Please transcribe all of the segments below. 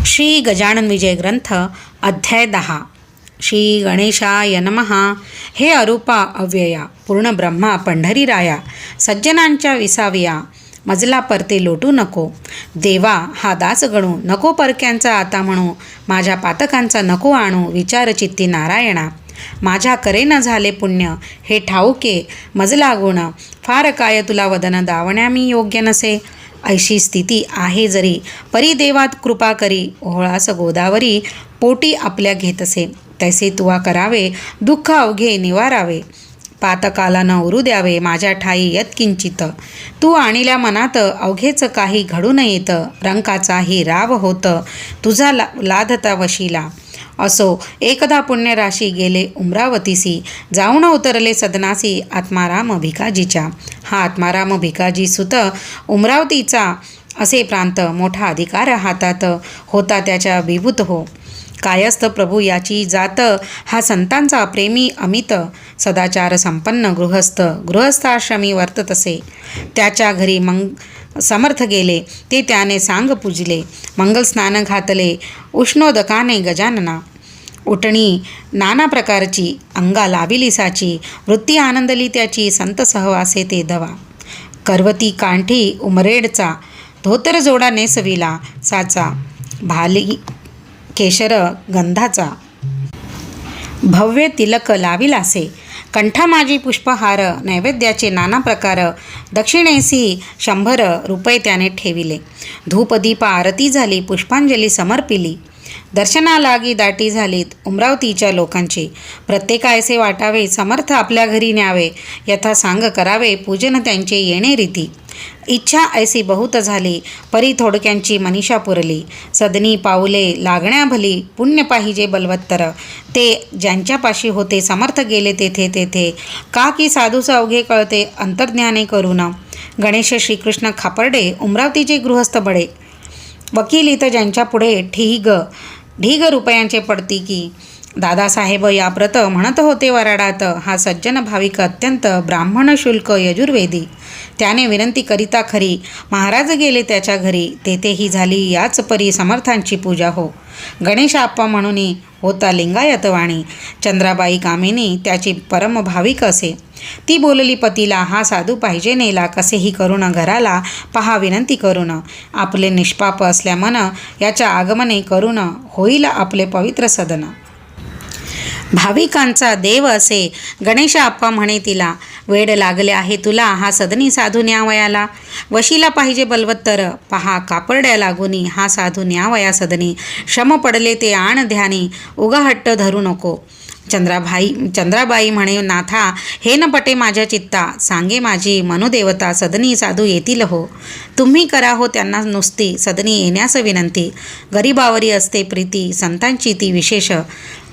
श्री गजानन विजय ग्रंथ अध्याय 10. श्री गणेशाय नमः. हे अरूपा अव्यया पूर्ण ब्रह्मा पंढरीराया, सज्जनांच्या विसाविया मजला परते लोटू नको. देवा हा दास गणू नको परक्यांचा आता म्हणू. माझ्या पातकांचा नको आणू विचारचित्ती नारायणा. माझ्या करे न झाले पुण्य हे ठाऊके मजला गुण. फार काय तुला वदन दावण्या मी योग्य नसे. ऐशी स्थिती आहे जरी परिदेवात कृपा करी. ओहळास गोदावरी पोटी आपल्या घेतसे. तैसे तुवा करावे दुःख अवघे निवारावे. पातकाला न उरू द्यावे माझ्या ठाई यत्किंचित. तू आणिल्या मनात अवघेच काही घडून येत. रंकाचाही राव होत तुझा लाधता वशिला. असो एकदा पुण्यराशी गेले उमरावतीसी. जाऊन उतरले सदनासी आत्माराम भिकाजीच्या. हा आत्माराम भिकाजी सुत उमरावतीचा असे प्रांत. मोठा अधिकार हातात होता त्याच्या विभूत हो. कायस्थ प्रभू याची जात. हा संतांचा प्रेमी अमित. सदाचार संपन्न गृहस्थाश्रमी वर्तत असे. त्याच्या घरी समर्थ गेले ते त्याने सांग पूजले. मंगल स्नान घातले उष्णोदकाने गजानना. उठणी नाना प्रकारची अंगा लाविली साची. वृत्ती आनंदली त्याची संत सहवासे ते धवा. करवती कांठी उमरेडचा धोतर जोडा नेसविला साचा. भाली केशर गंधाचा भव्य तिलक लाविलासे. कंठा माझी पुष्पहार नैवेद्याचे नाना प्रकार. दक्षिणेसी 100 रुपये त्याने ठेविले. धूपदीप आरती झाली पुष्पांजली समर्पिली. दर्शनालागी दाटी झालीत उमरावतीच्या लोकांची. प्रत्येकायसे वाटावे समर्थ आपल्या घरी न्यावे. यथा सांग करावे पूजन त्यांचे येणे रीती. इच्छा ऐसी बहुत झाली परी थोडक्यांची मनीषा पुरली. सदनी पाऊले लागण्या भली पुण्य पाहिजे बलवत्तर. ते ज्यांच्यापाशी होते समर्थ गेले तेथे तेथे. का की साधूचा अवघे कळते अंतर्ज्ञाने करून. गणेश श्रीकृष्ण खापर्डे उमरावतीचे गृहस्थ बडे. वकिलीत ज्यांच्या पुढे ढीग रुपयांचे पडती की. दादासाहेब या व्रत म्हणत होते वराडात. हा सज्जन भाविक अत्यंत ब्राह्मण शुल्क यजुर्वेदी. त्याने विनंती करिता खरी महाराज गेले त्याच्या घरी. तेथेही झाली याच परी समर्थांची पूजा हो. गणेश आप्पा म्हणून होता लिंगायत वाणी. चंद्राबाई कामिनी त्याची परम भाविक असे. ती बोलली पतीला हा साधू पाहिजे नेला. कसेही करून घराला पहा विनंती करून. आपले निष्पाप असल्या मन याच्या आगमने करून होईल आपले पवित्र सदन. भाविकांचा देव असे गणेश आप्पा म्हणे तिला. वेड लागले आहे तुला हा सदनी साधू न्यावयाला. वशीला पाहिजे बलवत्तर पहा कापरड्या लागुनी. हा साधू न्यावया सदनी. श्रम पडले ते आण ध्यानी. उगा हट्ट धरू नको. चंद्राबाई म्हणे नाथा हे न पटे माझ्या चित्ता. सांगे माझी मनुदेवता सदनी साधू येतील हो. तुम्ही करा हो त्यांना नुसती सदनी येण्यास विनंती. गरीबावरी असते प्रीती संतांची ती विशेष.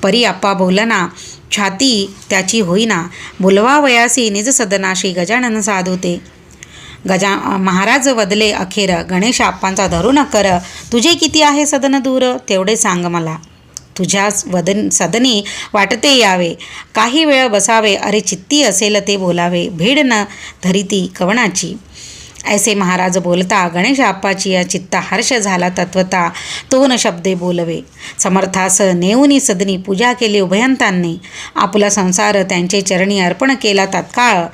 परी आप्पा बोलना छाती त्याची होईना. बोलवावयासी निज सदनाशी गजानन साधू ते. महाराज वदले अखेर गणेश आप्पांचा धरू न कर. तुझे किती आहे सदन दूर तेवढे सांग मला. तुझ्या सदनी वाटते यावे काही वेळ बसावे. अरे चित्ती असेल ते बोलावे भीड न धरिती कवणाची. ऐसे महाराज बोलता गणेश आप्पाची या चित्ता हर्ष झाला तत्वता. तो न शब्दे बोलवे. समर्थास नेऊनी सदनी पूजा केली उभयंतांनी. आपला संसार त्यांचे चरणी अर्पण केला तात्काळ.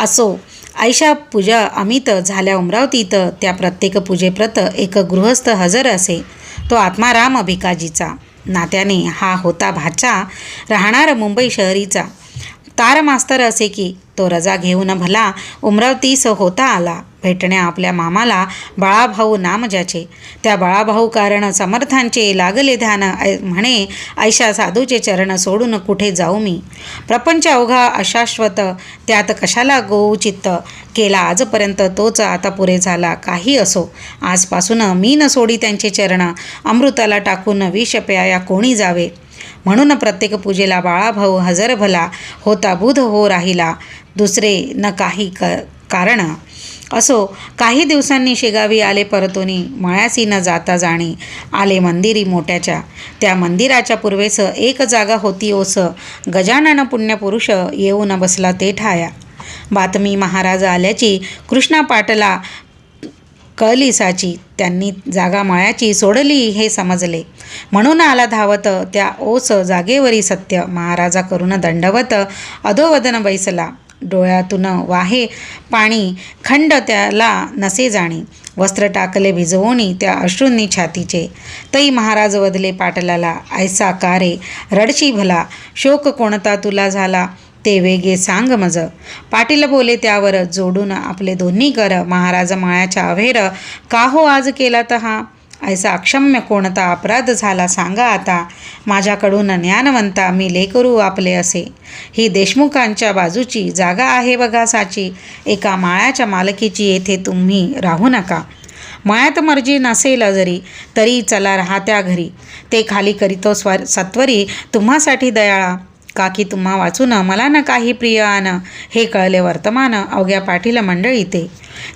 असो ऐशा पूजा अमित झाल्या उमरावतीत. त्या प्रत्येक पूजेप्रत एक गृहस्थ हजर असे. तो आत्माराम भिकाजीचा. नात्याने हा होता भाचा राहणार मुंबई शहरीचा. तार मास्तर असे की तो रजा घेऊन भला उमरावतीस होता आला. भेटण्या आपल्या मामाला बाळाभाऊ नाम ज्याचे. त्या बाळाभाऊ कारण समर्थांचे लागले ध्यान. म्हणे ऐशा साधूचे चरण सोडून कुठे जाऊ मी. प्रपंच अवघा अशाश्वत त्यात कशाला गोऊ चित्त. केला आजपर्यंत तोच आता पुरे झाला. काही असो आजपासून मी न सोडी त्यांचे चरण. अमृताला टाकून विष प्याया कोणी जावे. म्हणून प्रत्येक पूजेला बाळाभाऊ हजर भला. होता बुध हो राहिला दुसरे न काही कारण. असो काही दिवसांनी शेगावी आले परतोनी. मळ्यासी न जाता जाणे आले मंदिरी मोठ्याच्या. त्या मंदिराच्या पूर्वेस एक जागा होती ओस. गजानन पुण्यपुरुष येऊन बसला ते ठाया. बातमी महाराज आल्याची कृष्णा पाटला कळली त्यांनी जागा मळ्याची सोडली हे समजले. म्हणून आला धावत त्या ओस जागेवरी सत्य. महाराजा करून दंडवत अधोवदन बैसला. डोळ्यातून वाहे पाणी, खंड त्याला नसे जाणी. वस्त्र टाकले भिजवोनी त्या अश्रूंनी छातीचे. तई महाराज वदले पाटलाला, ऐसा का रे रडशी भला. शोक कोणता तुला झाला ते वेगे सांग मज. पाटील बोले त्यावर जोडून आपले दोन्ही कर. महाराज मळ्याच्या अभेर का हो आज केला हा. ऐसा अक्षम्य कोणता अपराध झाला सांगा आता. माझ्याकडून ज्ञानवंता मी लेकरू आपले असे. ही देशमुखांच्या बाजूची जागा आहे बघा साची. एका माळ्याच्या मालकीची येथे तुम्ही राहू नका. मळ्यात मर्जी नसेल जरी तरी चला राहत्या घरी. ते खाली करीतो सत्वरी तुम्हासाठी दयाळा. काकी तुम्हा वाचून मला न काही प्रिय आन. हे कळले वर्तमान अवघ्या पाटील मंडळी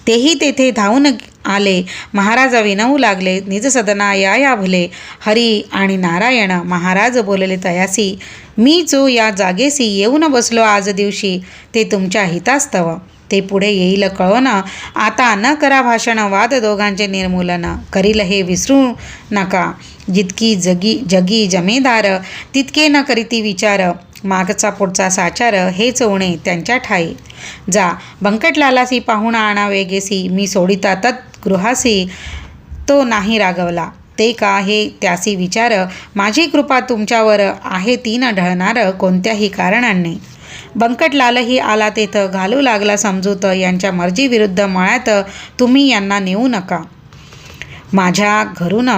तेही तेथे धावून आले. महाराज विनवू लागले, निज सदना या भले. हरी आणि नारायण महाराज बोलले तयासी. मी जो या जागेसी येऊन बसलो आज दिवशी ते तुमच्या हितास्तव. ते पुढे येईल कळवण. आता न करा भाषण, वाद दोघांचे निर्मूलन. करील हे विसरू नका. जितकी जगी जमेदार तितके न करीती विचार. मागचा पुढचा साचार हेच उणे त्यांच्या ठाई. जा बंकटलालासी पाहुणा आणा वेगेसी. मी सोडिता तत्गृहासी तो नाही रागवला. ते का हे त्यासी विचार. माझी कृपा तुमच्यावर आहे ती न ढळणार कोणत्याही कारणाने. बंकटलालही आला तेथं घालू लागला समजूत. यांच्या मर्जीविरुद्ध मळ्यात तुम्ही यांना नेऊ नका. माझ्या घरून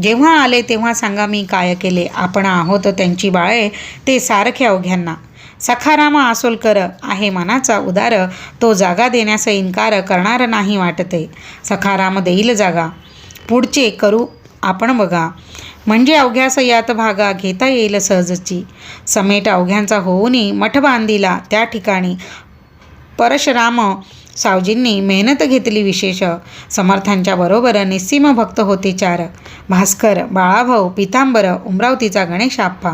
जेव्हा आले तेव्हा सांगा मी काय केले. आपण आहोत त्यांची बाळे ते सारखे अवघ्यांना. सखाराम आसोलकर आहे मनाचा उदार. तो जागा देण्यास इन्कार करणार नाही वाटते. सखाराम देईल जागा. पुढचे करू आपण बघा. म्हणजे अवघ्यास यात भागा घेता येईल सहजची. समेट अवघ्यांचा होऊनी मठ बांधिला त्या ठिकाणी. परशुराम सावजींनी मेहनत घेतली विशेष. समर्थांच्या बरोबर निस्सीम भक्त होते 4. भास्कर, बाळाभाऊ, पितांबर, उमरावतीचा गणेश आप्पा.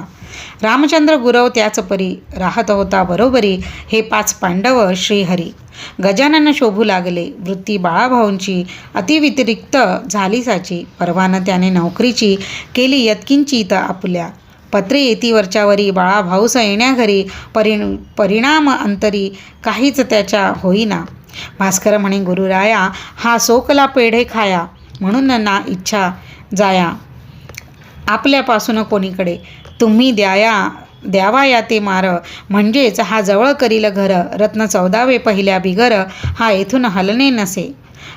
रामचंद्र गुरव त्याच परी राहत होता बरोबरी. हे 5 पांडव श्रीहरी. गजानन शोभू लागले. वृत्ती बाळाभाऊंची अतिव्यतिरिक्त झाली साची. परवानं त्याने नोकरीची केली यत्किंचित आपुल्या. पत्रे येती वरच्यावरी बाळाभाऊस येण्या घरी. परिणाम अंतरी काहीच त्याच्या होईना. भास्कर म्हणे गुरुराया हा सोकला पेढे खाया. म्हणून ना इच्छा जाया आपल्यापासून कोणीकडे. तुम्ही द्यावा या ते मार. म्हणजेच हा जवळ करील घर. रत्न 14वे पहिल्या बिगर हा येथून हलणे नसे.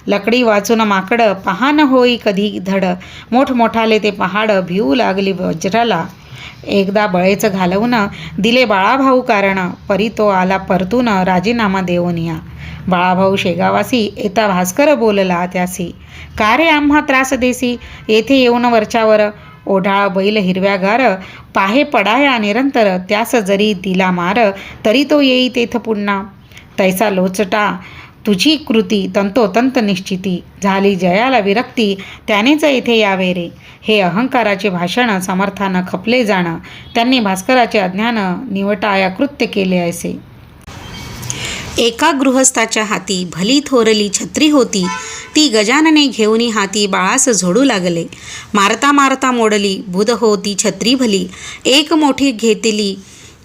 लकडी वाचून माकड पहान होई कधी धड. मोठमोठाले ते पहाड भिवू लागली वज्राला. एकदा बळेच घालवून दिले बाळाभाऊ कारण. परी तो आला परतून राजीनामा देऊन या. बाळाभाऊ शेगावासी येता भास्कर बोलला त्यासी. का रे आम्हा त्रास देसी. येथे येऊन वरच्यावर ओढाळ बैल हिरव्यागार. पाहे पडाया निरंतर. त्यास जरी दिला मार तरी तो येई तेथ पुन्हा. तैसा लोचटा तुझी कृती तंतोतंत निश्चिती. झाली जयाला विरक्ती त्यानेच येथे यावे रे. हे अहंकाराचे भाषण समर्थानं खपले जाणं. त्यांनी भास्कराचे अज्ञान निवटाया कृत्य केले ऐसे. एका गृहस्थाच्या हाती भली थोरली छत्री होती. ती गजानने घेऊनी हाती बाळास झोडू लागले. मारता मारता मोडली बुध होती छत्री भली. एक मोठी घेतली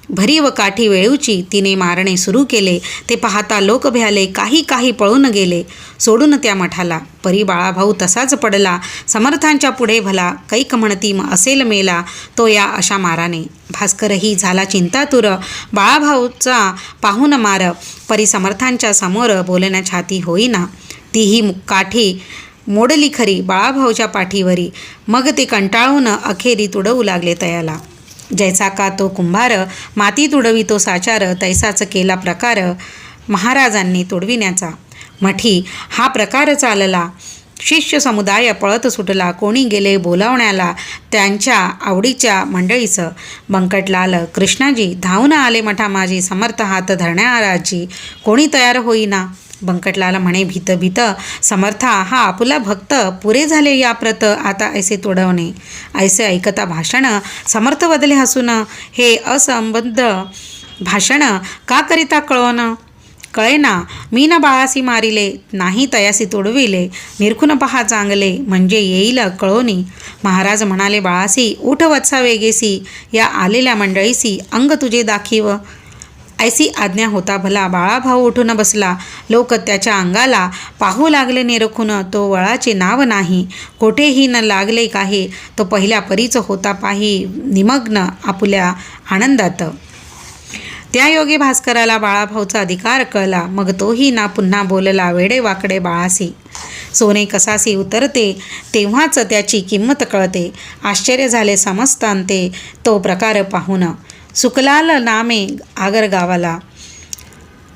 भरी व काठी वेळूची. तिने मारणे सुरू केले. ते पाहता लोक भ्याले. काही पळून गेले सोडून त्या मठाला. परी बाळाभाऊ तसाच पडला समर्थांच्या पुढे भला. कैक म्हणती असेल मेला तो या अशा माराने. भास्करही झाला चिंतातुर. बाळाभाऊचा पाहून मार. परी समर्थांच्या समोर बोलण्या छाती होईना. तीही काठी मोडली खरी बाळाभाऊच्या पाठीवरी. मग ते कंटाळून अखेरी तुडवू लागले तयाला. जैसा का तो कुंभार माती तुडवितो साचार. तैसाच केला प्रकार महाराजांनी तुडविण्याचा. मठी हा प्रकार चालला. शिष्य समुदाय पळत सुटला. कोणी गेले बोलावण्याला त्यांच्या आवडीच्या मंडळीस. बंकटलाल कृष्णाजी धावून आले मठा माझी. समर्थ हात धरण्याराजी कोणी तयार होईना. बंकटलाल म्हणे भीत समर्था हा आपुला भक्त. पुरे झाले या प्रत आता ऐसे तोडवणे. ऐसे ऐकता भाषण समर्थ बदले हसून. हे असंबद्ध भाषण का करिता कळवणं. कळेना मी न बाळासी मारिले, नाही तयासी तोडविले, निरखून पहा चांगले, म्हणजे येईल कळोनी. महाराज म्हणाले बाळासी, उठ वत्सा वेगेसी, या आलेल्या मंडळीसी अंग तुझे दाखीव. ऐसी आज्ञा होता भला. बाळाभाऊ उठून बसला. लोक त्याच्या अंगाला पाहू लागले निरखून. तो वळाचे नाव नाही, कोठेही न लागले काही. तो पहिल्या परीच होता पाही, निमग्न आपुल्या आनंदात. त्या योगी भास्कराला बाळाभाऊचा अधिकार कळला. मग तोही ना पुन्हा बोलला वेडे वाकडे बाळासी. सोने कसासी उतरते, तेव्हाच त्याची किंमत कळते. आश्चर्य झाले समस्तांते, तो प्रकार पाहून. सुकलाल नामे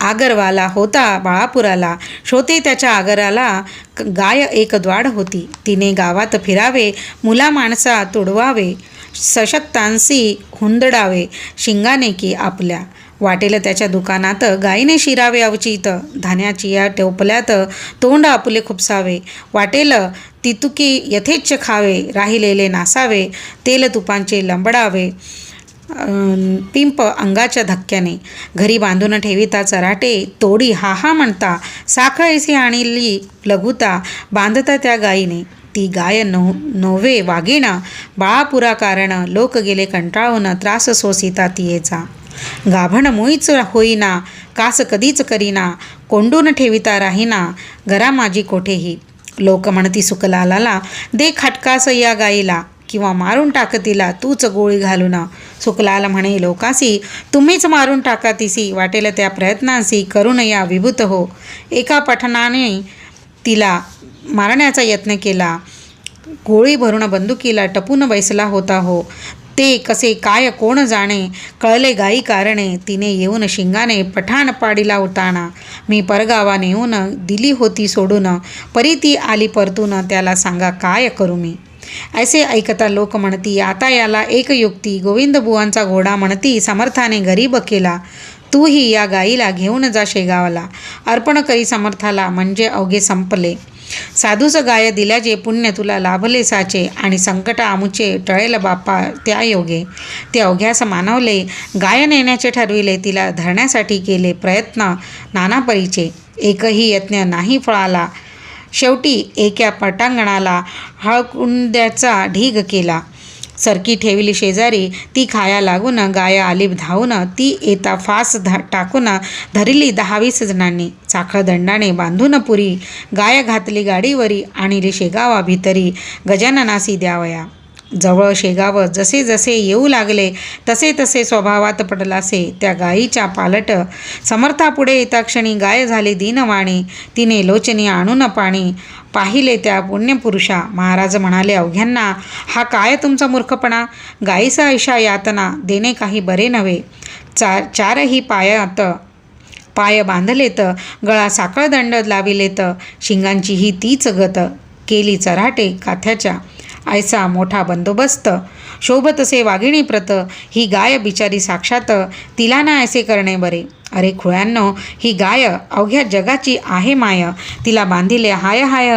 आगरवाला होता बाळापुराला. श्रोते त्याच्या आगराला गाय एक द्वाड होती. तिने गावात फिरावे, मुला माणसा तुडवावे, सशक्तांसी हुंदडावे, शिंगाने की आपल्या. वाटेल त्याच्या दुकानात गायीने शिरावे अवचित, धान्याची या टोपल्यात तोंड आपुले खुपसावे. वाटेल तितुकी यथेच्छ खावे, राहिलेले नासावे, तेल तुपांचे लंबडावे, पिंप अंगाच्या धक्क्याने. घरी बांधून ठेविता चराटे, तोडी हा हा म्हणता, साखळीसी आणली लघुता, बांधता त्या गायीने. ती गाय नोव्हे वाघिणा, बाळापुरा कारण, लोक गेले कंटाळून, त्रास सोसिता तियेचा. गाभण मुळीच होईना, कास कधीच करीना, कोंडून ठेविता राहीना, घरा माझी कोठेही. लोक म्हणती सुकलालाला, दे खटकास या गाईला, किंवा मारून टाक तिला, तूच गोळी घालून. सुकलाल म्हणे लोकासी, तुम्हीच मारून टाका तिसी, वाटेल त्या प्रयत्नांसी करून या विभूत हो. एका पठणाने तिला मारण्याचा यत्न केला, गोळी भरून बंदुकीला टपून बैसला होता हो. ते कसे काय कोण जाणे, कळले गाई कारणे, तिने येऊन शिंगाने पठाण पाडीला उताना. मी परगावा नेऊन दिली होती सोडून, परी ती आली परतून, त्याला सांगा काय करू मी. ऐसे ऐकता लोक म्हणती, आता याला एक युक्ती, गोविंद बुवांचा घोडा म्हणती समर्थाने गरीब केला. तूही या गाईला घेऊन जा शेगावला, अर्पण करी समर्थाला, म्हणजे अवघे संपले. साधूच गाय दिल्याचे पुण्य तुला लाभले साचे, आणि संकट आमुचे टळेल बाप्पा त्या योगे. ते अवघ्यास मानवले, गाय नेण्याचे ठरविले, तिला धरण्यासाठी केले प्रयत्न नाना परीचे, एकही यत्न नाही फळाला. शेवटी एका पटांगणाला हळकुंड्याचा ढीग केला. सरकी ठेवली शेजारी, ती खाया लागून गाय आली धावून. ती येता फास टाकून धरली 10-20 जणांनी. साखळ दंडाने बांधून पुरी, गाय घातली गाडीवरी, आणली शेगावा भितरी, गजाननासी द्यावया. जवळ शेगाव जसे जसे येऊ लागले, तसे तसे स्वभावात पडलासे त्या गायीच्या पालट. समर्थापुढे येता क्षणी गाय झाली दीनवाणी, तिने लोचनी आणून पाणी. पाहिले त्या पुण्यपुरुषा. महाराज म्हणाले अवघ्यांना, हा काय तुमचा मूर्खपणा, गायीचा ऐशा यातना देणे काही बरे नव्हे. चारही पाय बांधलेत, गळा साखळदंड लाविलेत, शिंगांची ही तीच गत, केली चराटे काथ्याच्या. ऐसा मोठा बंदोबस्त, शोभतसे वाघिणी प्रत, ही गाय बिचारी साक्षात, तिला ना ऐसे करणे बरे. अरे खुळ्यांनो, ही गाय अवघ्या जगाची आहे माय, तिला बांधिले हाय हाय.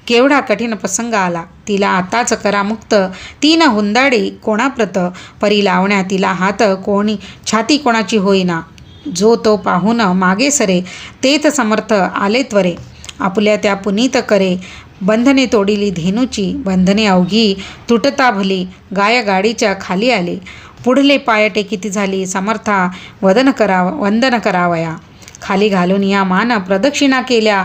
केवढा कठीण प्रसंग आला, तिला आताच करा मुक्त, तीन हुंदाडी कोणाप्रत, परी लावण्या तिला हात, कोणी छाती कोणाची होईना. जो तो पाहून मागे सरे, तेच समर्थ आले त्वरे, आपल्या त्या पुनीत करे. बंधने तोडिली धेनूची, बंधने अवघी तुटता भली, गाय गाडीच्या खाली आली. पुढले पाय टेकिती झाली, समर्था वंदन करावया. खाली घालून या मान प्रदक्षिणा केल्या,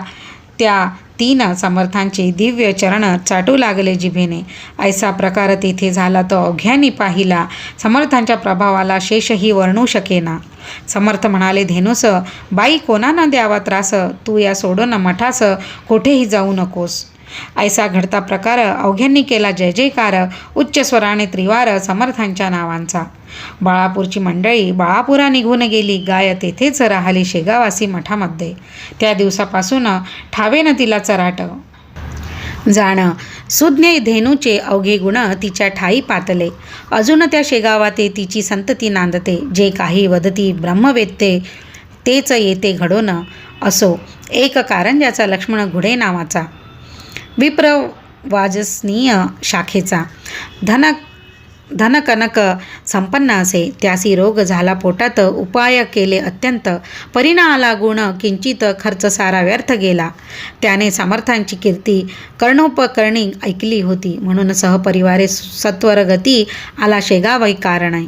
त्या 3 समर्थांचे दिव्य चरण चाटू लागले जिभेने. ऐसा प्रकार तेथे झाला तो अवघ्यांनी पाहिला, समर्थांच्या प्रभावाला शेषही वर्णू शकेना. समर्थ म्हणाले धेनुस, बाई कोणा न द्यावा त्रास, तू या सोडून मठास कोठेही जाऊ नकोस. ऐसा घडता प्रकार अवघ्यांनी केला जय जयकार, उच्च स्वराने त्रिवार समर्थांच्या नावांचा. बाळापूरची मंडळी बाळापुरा निघून गेली. गाय तेथेच राहिली शेगावासी मठामध्ये. त्या दिवसापासून ठावेन तिला चराट. जाण सुज्ञ धेनूचे अवघे गुण तिच्या ठाई पातले. अजून त्या शेगावात तिची संतती नांदते. जे काही वदती ब्रह्मवेत्ते तेच येते घडून. असो एक कारंजाचा लक्ष्मण घुडे नावाचा, विप्रवाजसनीय शाखेचा, धनकनक संपन्न असे. त्यासी रोग झाला पोटात, उपाय केले अत्यंत. परिणा आला गुण, किंचित खर्च सारा व्यर्थ गेला. त्याने समर्थांची कीर्ती कर्णोपकर्णी ऐकली होती, म्हणून सहपरिवारे सत्वर गती आला शेगावै कारणे.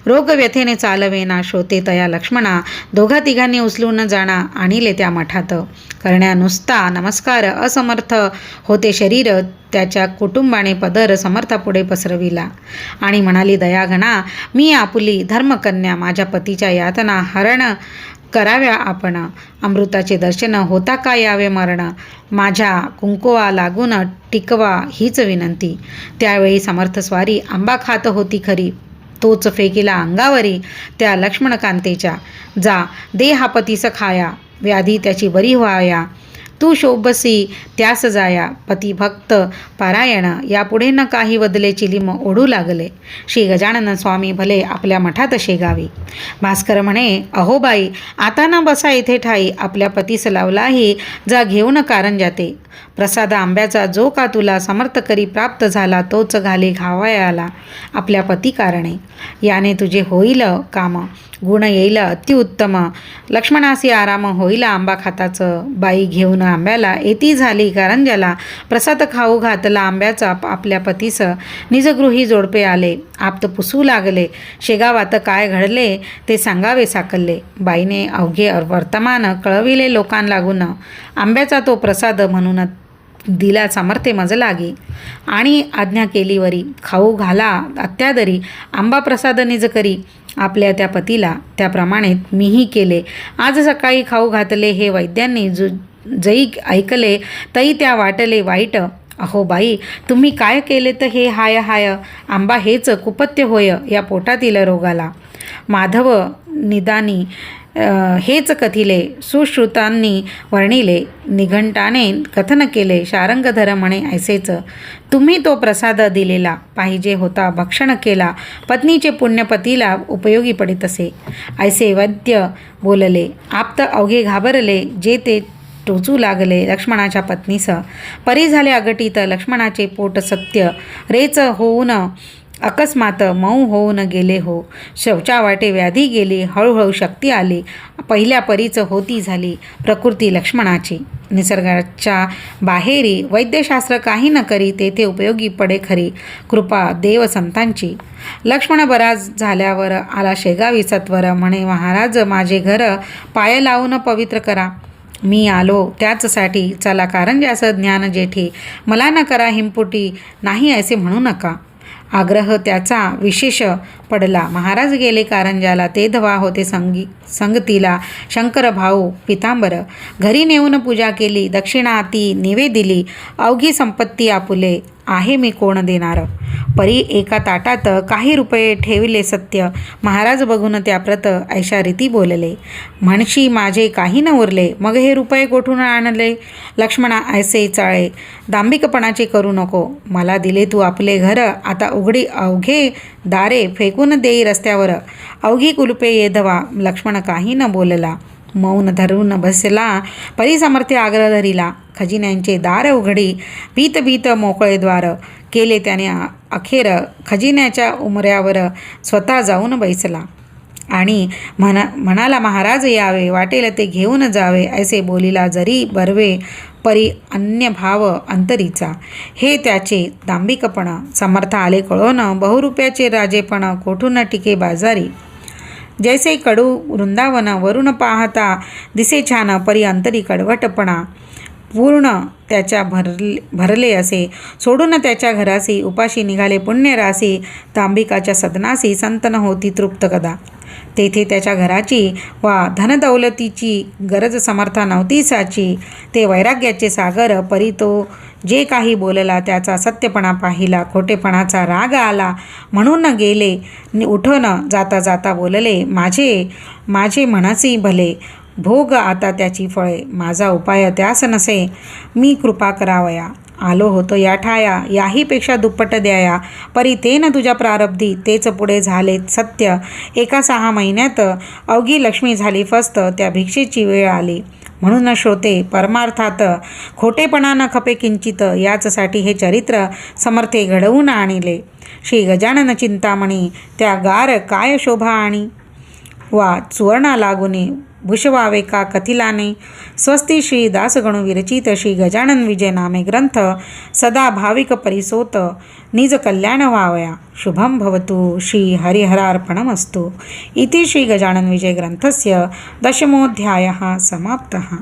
रोग व्यथेने चालवेना, श्रोते तया लक्ष्मणा. दोघा तिघांनी उचलून जाणा, आणिले त्या मठात. करण्या नुसता नमस्कार, असमर्थ होते शरीर. त्याच्या कुटुंबाने पदर समर्थापुढे पसरविला आणि म्हणाली, दयाघना, मी आपुली धर्मकन्या. माझ्या पतीच्या यातना हरण कराव्या आपण. अमृताचे दर्शन होता का यावे मरण. माझ्या कुंकुवा लागून टिकवा हीच विनंती. त्यावेळी समर्थ स्वारी आंबा खात होती खरी, तोच फेकिला अंगावरी त्या लक्ष्मणकांतेच्या. जा दे हा पतीस खाया, व्याधी त्याची बरी व्हाया. तू शोभसी त्यास जाया, पती भक्त पारायण. यापुढे न काही वदले, चिलीम ओढू लागले. श्री गजानन स्वामी भले आपल्या मठात शेगावी. भास्कर म्हणे, अहो बाई, आता न बसा इथे ठाई. आपल्या पतीस लावलाही, जा घेऊन कारंजाते. प्रसाद आंब्याचा जो का तुला समर्थ करी प्राप्त झाला, तोच घाले घावायाला आपल्या पती कारणे. याने तुझे होईल काम, गुण येईल अतिउत्तम. लक्ष्मणासी आराम होईल आंबा खाताचं. बाई घेऊन आंब्याला येती झाली कारंजाला. प्रसाद खाऊ घातला आंब्याचा आपल्या पतीस. निजगृही जोडपे आले, आप्त पुसू लागले. शेगावात काय घडले ते सांगावे साकल्ले. बाईने अवघे वर्तमान कळविले लोकां लागून. आंब्याचा तो प्रसाद म्हणून दिला समर्थे मज लागी. आणि आज्ञा केली वरी, खाऊ घाला अत्यादरी. आंबा प्रसाद निज करी आपल्या त्या पतीला. त्याप्रमाणे मीही केले. आज सकाळी खाऊ घातले, हे वैद्यांनी जई ऐकले तई त्या वाटले वाईट. अहो बाई, तुम्ही काय केले तर हे हाय हाय. आंबा हेच कुपत्य होय या पोटातील रोगाला. माधव निदानी हेच कथिले, सुश्रुतांनी वर्णिले. निघंटाने कथन केले, शारंगधर म्हणे ऐसेच. तुम्ही तो प्रसाद दिलेला पाहिजे होता, भक्षण केला. पत्नीचे पुण्य पतीला उपयोगी पडित असे. ऐसे वैद्य बोलले. आप्त अवघे घाबरले, जे ते टोचू लागले लक्ष्मणाच्या पत्नीस. परी झाले अगटीत लक्ष्मणाचे पोट सत्य. रेच होऊन अकस्मात मऊ होऊन गेले हो. शौचावाटे व्याधी गेली, हळूहळू शक्ती आली. पहिल्या परीच होती झाली प्रकृती लक्ष्मणाची. निसर्गाच्या बाहेरी वैद्यशास्त्र काही न करी, तेथे उपयोगी पडे खरी कृपा देव संतांची. लक्ष्मण बरा झाल्यावर आला शेगावी सत्वर. म्हणे, महाराज माझे घर पाय लावून पवित्र करा. मी आलो त्याचसाठी. चला कारंजास ज्ञान जेठी, मला न करा हिंपुटी. नाही ऐसे म्हणू नका. आग्रह त्याचा विशेष पडला. महाराज गेले कारंजाला. ते धवा होते संगतीला शंकर भाऊ पितांबर. घरी नेऊन पूजा केली, दक्षिणा ती निवेदिली. अवघी संपत्ती आपुले, आहे मी कोण देणार. परी एका ताटात काही रुपये ठेविले सत्य. महाराज बघून त्या प्रत ऐशा रीती बोलले. म्हणशी माझे काही न उरले, मग हे रुपये कोठून आणले. लक्ष्मणा ऐसे चाळे, दांभिकपणाचे करू नको. मला दिले तू आपले घर, आता उघडी अवघे दारे फेकून देई रस्त्यावर. अवघी कुलपे येधवा. लक्ष्मण काही न बोलला, मौन धरून बसला. परिसमर्थ्य आग्रह धरिला. खजिन्यांचे दार उघडी, भीत भीत मोकळे द्वार. केले त्याने अखेर खजिन्याच्या उमऱ्यावर स्वतः जाऊन बैसला. आणि म्हणाला, महाराज यावे, वाटेल ते घेऊन जावे. ऐसे बोलिला जरी बर्वे, परी अन्य भाव अंतरीचा. हे त्याचे दांभिकपण. समर्थ आले कळोन, बहुरुपयाचे राजेपण. कोठून टिके बाजारी. जैसे कडू वृंदावन, वरून पाहता दिसे छान. परी अंतरी कडवटपणा. पूर्ण त्याच्या भरले असे. सोडून त्याच्या घरासी, उपाशी निघाले पुण्यरासी. दांभिकाच्या सदनासी, संतन होती तृप्त कदा. तेथे त्याच्या घराची वा धनदौलतीची गरज समर्था नव्हती साची. ते वैराग्याचे सागर. परी तो जे काही बोलला त्याचा सत्यपणा पाहिला. खोटेपणाचा राग आला म्हणून गेले. उठून जाता जाता बोलले, माझे म्हणसी भले. भोग आता त्याची फळे. माझा उपाय त्यास नसे, मी कृपा करावया. आलो होतो या ठाया, याहीपेक्षा दुप्पट द्याया. परी ते न तुझ्या प्रारब्धी, तेच पुढे झाले सत्य. एका 6 महिन्यात अवघी लक्ष्मी झाली फस्त. त्या भिक्षेची वेळ आली. म्हणून श्रोते, परमार्थात खोटेपणा न खपे किंचित. याचसाठी हे चरित्र समर्थे घडवून आणले. श्री गजानन चिंतामणी त्या गार काय शोभा आणि वा सुवर्णा लागुनी भूषवावे का कथिलाने. स्वस्ती श्री दासगणू विरचित श्री गजानन विजय नामे ग्रंथ सदा भाविक परिसोत निज कल्याण व्हावया. शुभम भवतु. श्री हरिहरार्पणमस्तु. इति श्री गजानन विजय ग्रंथस्य 10मोऽध्यायः समाप्तः.